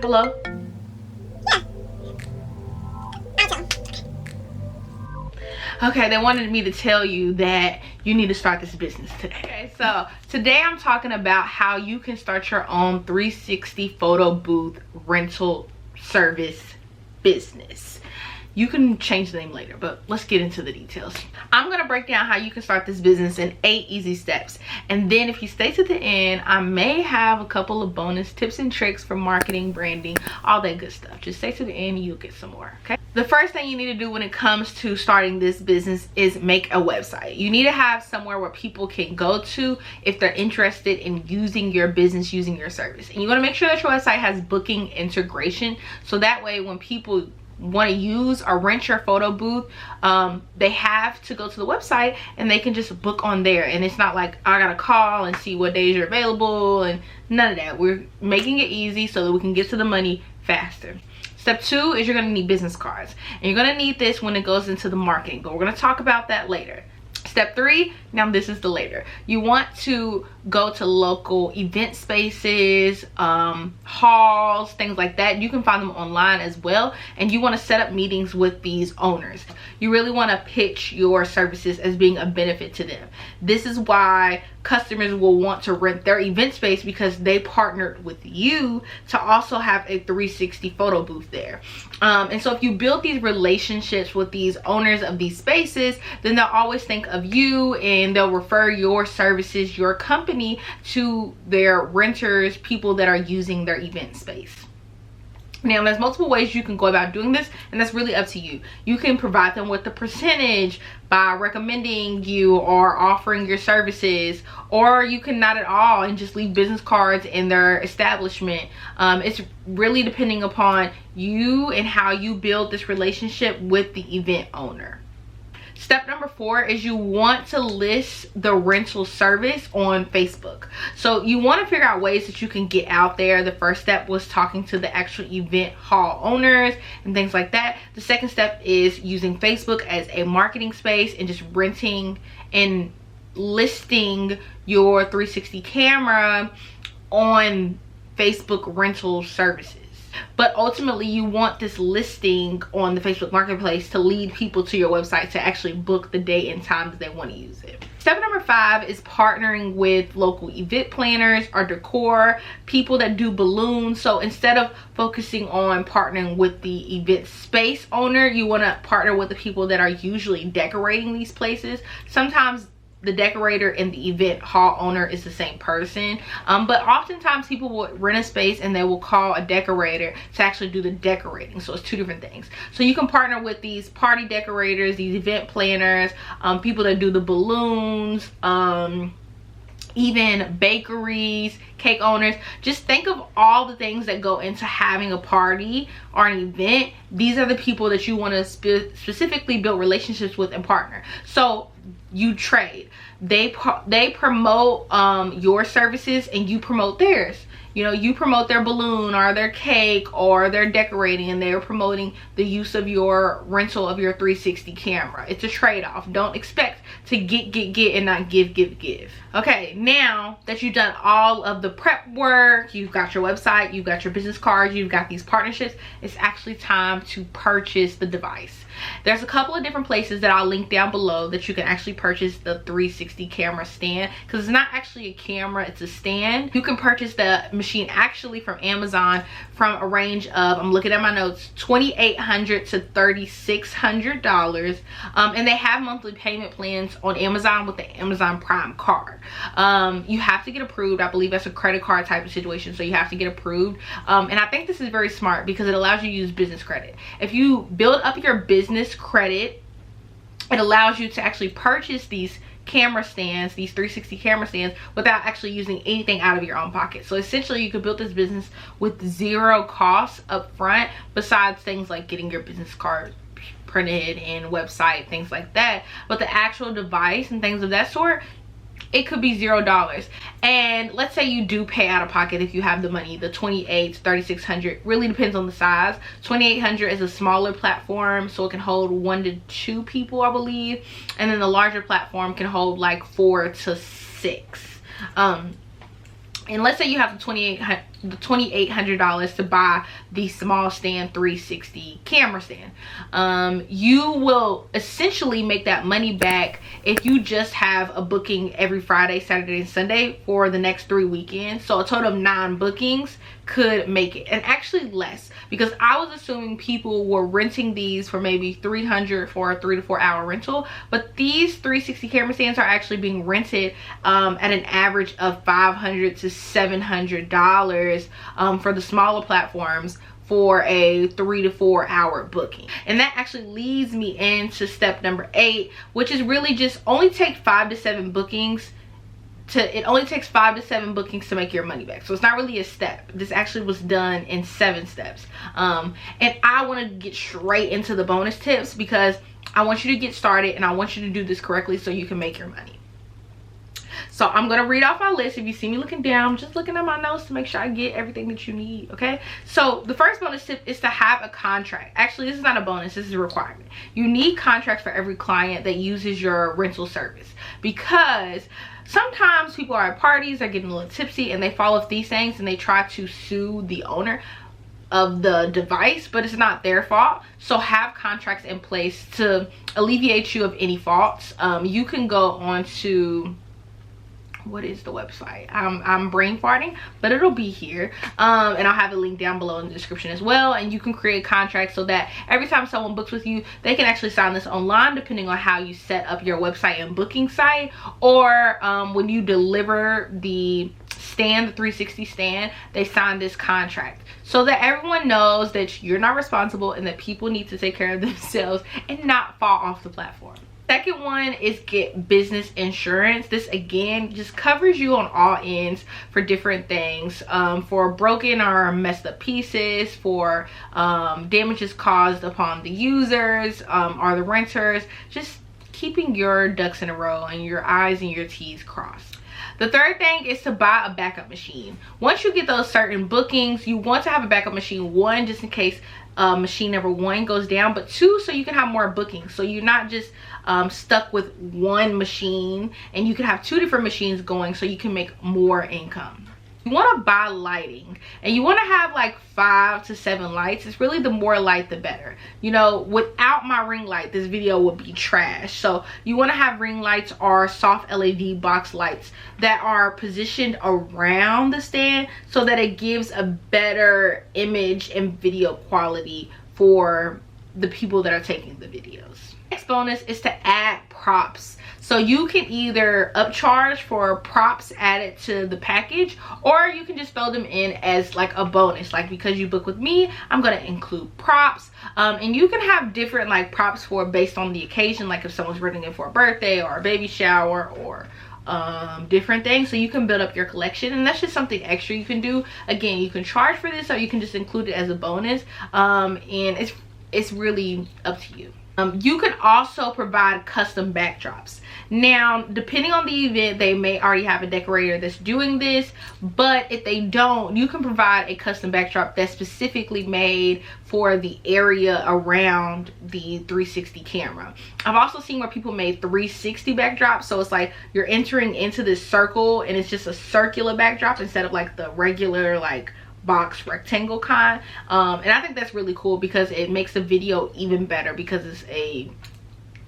Hello? Okay, they wanted me to tell you that you need to start this business today. Okay, so today I'm talking about how you can start your own 360 photo booth rental service business. You can change the name later, but let's get into the details. I'm gonna break down how you can start this business in 8 easy steps. And then if you stay to the end, I may have a couple of bonus tips and tricks for marketing, branding, all that good stuff. Just stay to the end and you'll get some more, okay? The first thing you need to do when it comes to starting this business is make a website. You need to have somewhere where people can go to if they're interested in using your business, using your service. And you wanna make sure that your website has booking integration, so that way when people want to use or rent your photo booth, they have to go to the website and they can just book on there, and it's not like I gotta call and see what days you're available and none of that. We're making it easy so that we can get to the money faster. Step 2 is you're going to need business cards, and you're going to need this when it goes into the marketing, but we're going to talk about that later. Step 3, now this is the later. You want to go to local event spaces, halls, things like that. You can find them online as well, and you want to set up meetings with these owners. You really want to pitch your services as being a benefit to them. This is why customers will want to rent their event space, because they partnered with you to also have a 360 photo booth there. And so if you build these relationships with these owners of these spaces, then they'll always think of you and they'll refer your services, your company, to their renters, people that are using their event space. Now, there's multiple ways you can go about doing this, and that's really up to you. You can provide them with the percentage by recommending you or offering your services, or you can not at all and just leave business cards in their establishment. It's really depending upon you and how you build this relationship with the event owner. Step number 4 is you want to list the rental service on Facebook. So you want to figure out ways that you can get out there. The first step was talking to the actual event hall owners and things like that. The second step is using Facebook as a marketing space and just renting and listing your 360 camera on Facebook rental services. But ultimately, you want this listing on the Facebook Marketplace to lead people to your website to actually book the date and times they want to use it. Step number 5 is partnering with local event planners or decor, people that do balloons. So instead of focusing on partnering with the event space owner, you want to partner with the people that are usually decorating these places. Sometimes the decorator and the event hall owner is the same person, but oftentimes people will rent a space and they will call a decorator to actually do the decorating. So it's 2 different things. So you can partner with these party decorators, these event planners, people that do the balloons, even bakeries, cake owners. Just think of all the things that go into having a party or an event. These are the people that you want to specifically build relationships with and partner. So you trade. They promote your services and you promote theirs. You know, you promote their balloon or their cake or their decorating, and they're promoting the use of your rental of your 360 camera. It's a trade-off. Don't expect to get and not give. Okay, now that you've done all of the prep work, you've got your website, you've got your business cards, you've got these partnerships, it's actually time to purchase the device. There's a couple of different places that I'll link down below that you can actually purchase the 360 camera stand, because it's not actually a camera, it's a stand. You can purchase the machine actually from Amazon from a range of, I'm looking at my notes, $2,800 to $3,600, and they have monthly payment plans on Amazon with the Amazon Prime card. You have to get approved. I believe that's a credit card type of situation, so you have to get approved, and I think this is very smart because it allows you to use business credit. If you build up your business credit, it allows you to actually purchase these camera stands, these 360 camera stands, without actually using anything out of your own pocket. So essentially you could build this business with 0 costs up front, besides things like getting your business card printed and website, things like that. But the actual device and things of that sort, it could be $0. And let's say you do pay out of pocket if you have the money, the $2,800 to $3,600 really depends on the size. $2,800 is a smaller platform, so it can hold 1 to 2 people, I believe, and then the larger platform can hold like 4 to 6. And let's say you have the $2,800 the $2,800 to buy the small stand 360 camera stand. You will essentially make that money back if you just have a booking every Friday, Saturday, and Sunday for the next 3 weekends. So a total of 9 bookings could make it, and actually less, because I was assuming people were renting these for maybe $300 for a 3 to 4 hour rental, but these 360 camera stands are actually being rented at an average of $500 to $700 for the smaller platforms for a 3 to 4 hour booking. And that actually leads me into step number 8, which is really just only take 5 to 7 bookings. It only takes 5 to 7 bookings to make your money back. So it's not really a step. This actually was done in 7 steps. And I want to get straight into the bonus tips, because I want you to get started and I want you to do this correctly so you can make your money. So I'm going to read off my list. If you see me looking down, I'm just looking at my notes to make sure I get everything that you need, okay? So the first bonus tip is to have a contract. Actually, this is not a bonus, this is a requirement. You need contracts for every client that uses your rental service, because sometimes people are at parties, they're getting a little tipsy, and they fall off these things and they try to sue the owner of the device, but it's not their fault. So have contracts in place to alleviate you of any faults. You can go on to, what is the website? I'm brain farting, but it'll be here, and I'll have the link down below in the description as well. And you can create contracts so that every time someone books with you, they can actually sign this online, depending on how you set up your website and booking site, or when you deliver the stand, the 360 stand, they sign this contract so that everyone knows that you're not responsible and that people need to take care of themselves and not fall off the platform. Second one is get business insurance. This again just covers you on all ends for different things, for broken or messed up pieces, for damages caused upon the users or the renters, just keeping your ducks in a row and your I's and your T's crossed. The third thing is to buy a backup machine. Once you get those certain bookings, you want to have a backup machine, 1, just in case machine number 1 goes down, but 2, so you can have more bookings, so you're not just stuck with 1 machine, and you can have 2 different machines going so you can make more income. You want to buy lighting, and you want to have like 5 to 7 lights. It's really the more light the better. You know, without my ring light, this video would be trash. So you want to have ring lights or soft LED box lights that are positioned around the stand so that it gives a better image and video quality for the people that are taking the videos. Next bonus is to add props. So you can either upcharge for props added to the package, or you can just throw them in as like a bonus. Like, because you book with me, I'm gonna include props. And you can have different like props for based on the occasion, like if someone's renting it for a birthday or a baby shower or different things. So you can build up your collection, and that's just something extra you can do. Again, you can charge for this, or you can just include it as a bonus, and it's really up to you. You can also provide custom backdrops. Now, depending on the event, they may already have a decorator that's doing this, but if they don't, you can provide a custom backdrop that's specifically made for the area around the 360 camera. I've also seen where people made 360 backdrops, so it's like you're entering into this circle and it's just a circular backdrop instead of like the regular like box rectangle kind. And I think that's really cool because it makes the video even better because it's a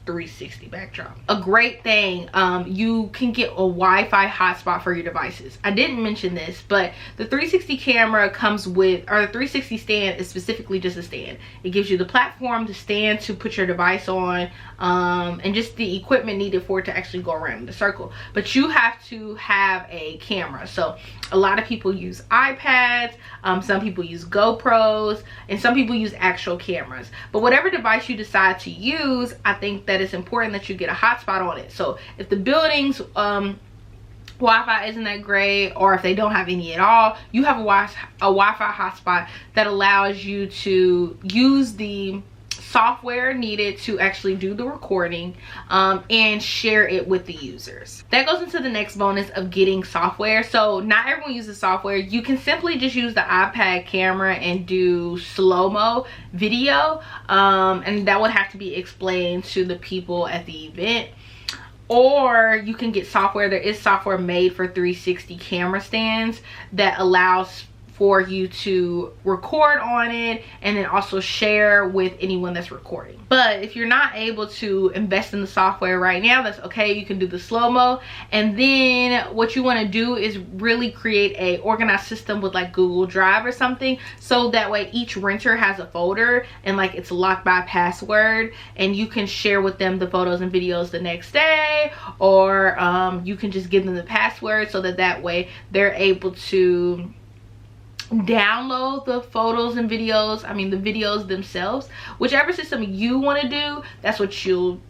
360 backdrop. A great thing, you can get a Wi-Fi hotspot for your devices. I didn't mention this, but the 360 camera comes with, or the 360 stand is specifically just a stand. It gives you the platform to stand to put your device on, and just the equipment needed for it to actually go around the circle. But you have to have a camera. So a lot of people use iPads, some people use GoPros, and some people use actual cameras. But whatever device you decide to use, I think that it's important that you get a hotspot on it. So if the building's Wi-Fi isn't that great, or if they don't have any at all, you have a Wi-Fi hotspot that allows you to use the software needed to actually do the recording, and share it with the users. That goes into the next bonus of getting software. So not everyone uses software. You can simply just use the iPad camera and do slow-mo video, and that would have to be explained to the people at the event. Or you can get software. There is software made for 360 camera stands that allows for you to record on it and then also share with anyone that's recording. But if you're not able to invest in the software right now, that's okay. You can do the slow-mo, and then what you want to do is really create a organized system with like Google Drive or something, so that way each renter has a folder and like it's locked by password, and you can share with them the photos and videos the next day, or you can just give them the password so that way they're able to download the photos and videos, the videos themselves. Whichever system you want to do, that's what you'll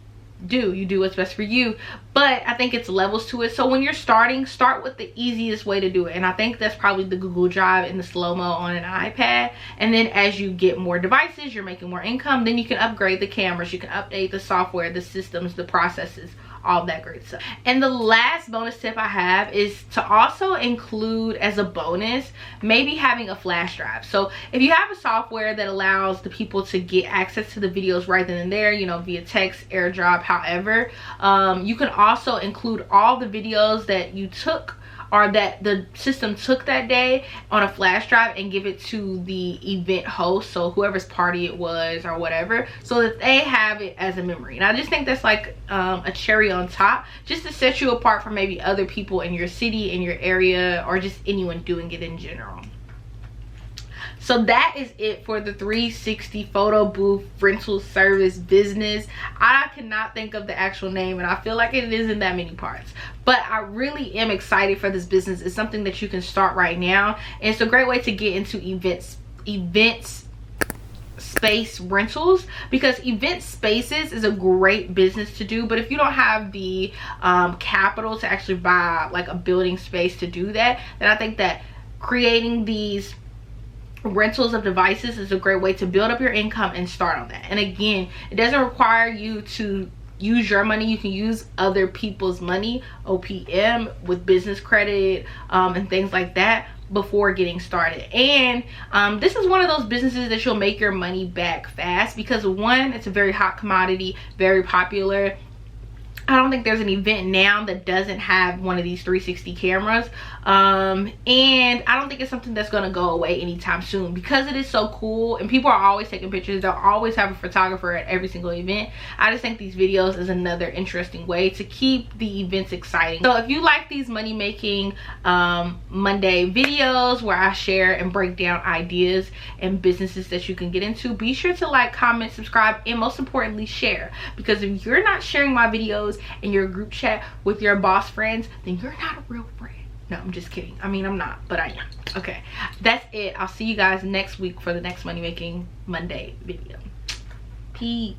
do. You do what's best for you. But I think it's levels to it. So when you're starting, start with the easiest way to do it, and I think that's probably the Google Drive and the slow-mo on an iPad. And then as you get more devices, you're making more income, then you can upgrade the cameras, you can update the software, the systems, the processes, all that great stuff. And the last bonus tip I have is to also include as a bonus maybe having a flash drive. So if you have a software that allows the people to get access to the videos right then and there, you know, via text, AirDrop, however, you can also include all the videos that you took or that the system took that day on a flash drive and give it to the event host, so whoever's party it was or whatever, so that they have it as a memory. And I just think that's like a cherry on top, just to set you apart from maybe other people in your city, in your area, or just anyone doing it in general. So that is it for the 360 photo booth rental service business. I cannot think of the actual name, and I feel like it isn't that many parts, but I really am excited for this business. It's something that you can start right now, and it's a great way to get into events space rentals, because event spaces is a great business to do. But if you don't have the capital to actually buy like a building space to do that, then I think that creating these rentals of devices is a great way to build up your income and start on that. And again, it doesn't require you to use your money. You can use other people's money, OPM, with business credit and things like that before getting started. And this is one of those businesses that you'll make your money back fast, because one, it's a very hot commodity, very popular. I don't think there's an event now that doesn't have one of these 360 cameras, and I don't think it's something that's going to go away anytime soon, because it is so cool and people are always taking pictures. They'll always have a photographer at every single event. I just think these videos is another interesting way to keep the events exciting. So if you like these money making Monday videos where I share and break down ideas and businesses that you can get into, be sure to like, comment, subscribe, and most importantly share, because if you're not sharing my videos in your group chat with your boss friends, then you're not a real friend. No, I'm just kidding. I mean, I'm not, but I am. Okay, that's it. I'll see you guys next week for the next Money Making Monday video. Peace.